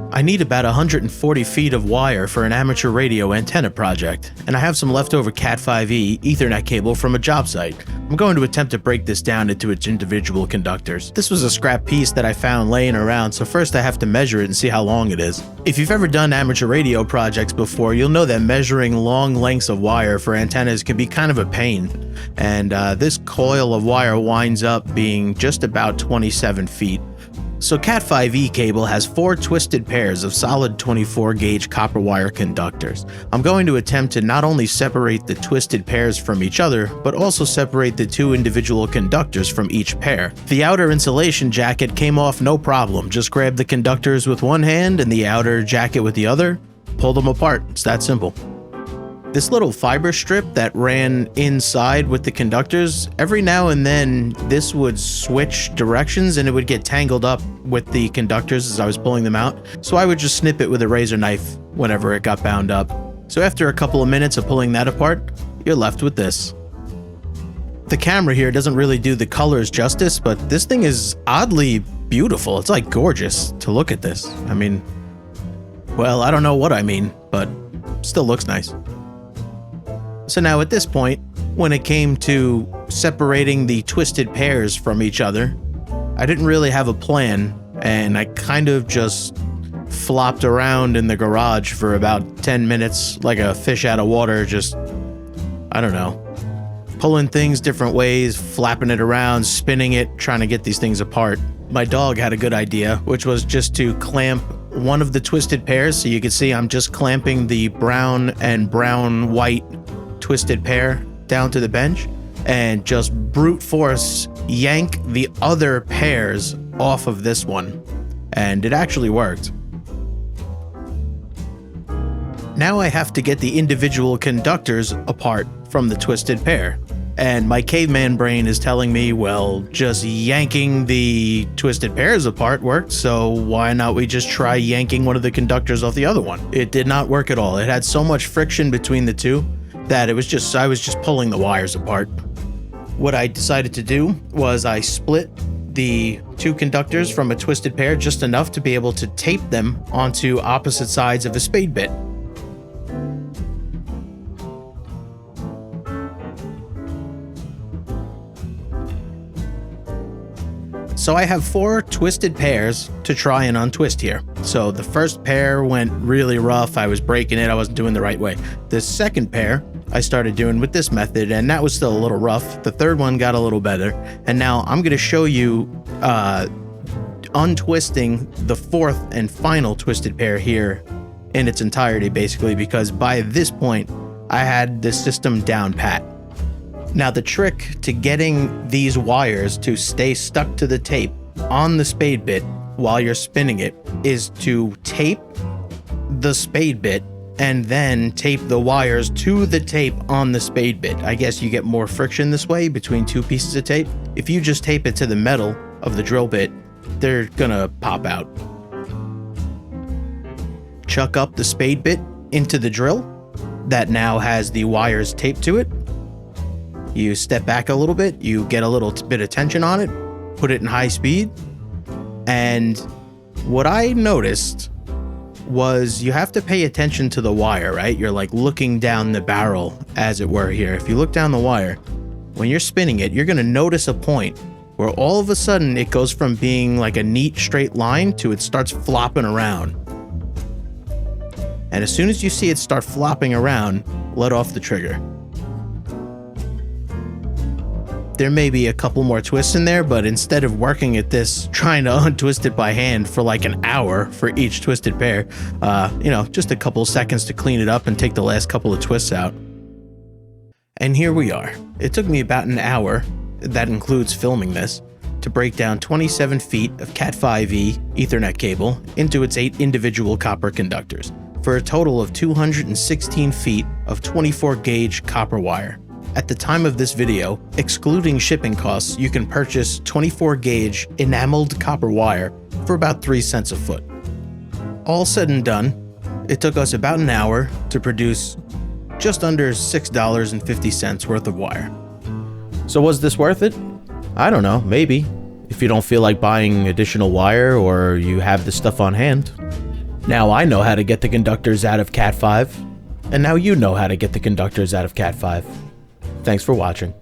I need about 140 feet of wire for an amateur radio antenna project, and I have some leftover Cat5e Ethernet cable from a job site. I'm going to attempt to break this down into its individual conductors. This was a scrap piece that I found laying around, so first I have to measure it and see how long it is. If you've ever done amateur radio projects before, you'll know that measuring long lengths of wire for antennas can be kind of a pain, and this coil of wire winds up being just about 27 feet. So Cat5e cable has 4 twisted pairs of solid 24 gauge copper wire conductors. I'm going to attempt to not only separate the twisted pairs from each other, but also separate the 2 individual conductors from each pair. The outer insulation jacket came off no problem. Just grab the conductors with one hand and the outer jacket with the other, pull them apart. It's that simple. This little fiber strip that ran inside with the conductors, every now and then this would switch directions and it would get tangled up with the conductors as I was pulling them out, so I would just snip it with a razor knife whenever it got bound up. So after a couple of minutes of pulling that apart, you're left with this. The camera here doesn't really do the colors justice, but this thing is oddly beautiful. It's like gorgeous to look at this. I mean, well, I don't know what I mean, but still looks nice. So now at this point, when it came to separating the twisted pairs from each other, I didn't really have a plan, and I kind of just flopped around in the garage for about 10 minutes like a fish out of water, just, I don't know, pulling things different ways, flapping it around, spinning it, trying to get these things apart. My dog had a good idea, which was just to clamp one of the twisted pairs. So you can see I'm just clamping the brown and brown-white twisted pair down to the bench and just brute force yank the other pairs off of this one, and it actually worked. Now I have to get the individual conductors apart from the twisted pair, and my caveman brain is telling me, well, just yanking the twisted pairs apart worked, so why not we just try yanking one of the conductors off the other one? It did not work at all. It had so much friction between the two that I was just pulling the wires apart. What I decided to do was I split the 2 conductors from a twisted pair just enough to be able to tape them onto opposite sides of a spade bit. So I have 4 twisted pairs to try and untwist here. So the first pair went really rough. I was breaking it. I wasn't doing the right way. The second pair I started doing with this method, and that was still a little rough. The third one got a little better. And now I'm going to show you untwisting the 4th and final twisted pair here in its entirety, basically, because by this point I had the system down pat. Now the trick to getting these wires to stay stuck to the tape on the spade bit while you're spinning it is to tape the spade bit and then tape the wires to the tape on the spade bit. I guess you get more friction this way between 2 pieces of tape. If you just tape it to the metal of the drill bit, they're gonna pop out. Chuck up the spade bit into the drill that now has the wires taped to it. You step back a little bit, you get a little bit of tension on it, put it in high speed, and what I noticed was you have to pay attention to the wire, right? You're like looking down the barrel, as it were here. If you look down the wire, when you're spinning it, you're gonna notice a point where all of a sudden it goes from being like a neat straight line to it starts flopping around. And as soon as you see it start flopping around, let off the trigger. There may be a couple more twists in there, but instead of working at this, trying to untwist it by hand for like an hour for each twisted pair, just a couple seconds to clean it up and take the last couple of twists out. And here we are. It took me about an hour, that includes filming this, to break down 27 feet of Cat5e Ethernet cable into its 8 individual copper conductors, for a total of 216 feet of 24 gauge copper wire. At the time of this video, excluding shipping costs, you can purchase 24 gauge enameled copper wire for about 3 cents a foot. All said and done, it took us about an hour to produce just under $6.50 worth of wire. So was this worth it? I don't know, maybe. If you don't feel like buying additional wire or you have the stuff on hand. Now I know how to get the conductors out of Cat 5, and now you know how to get the conductors out of Cat 5. Thanks for watching.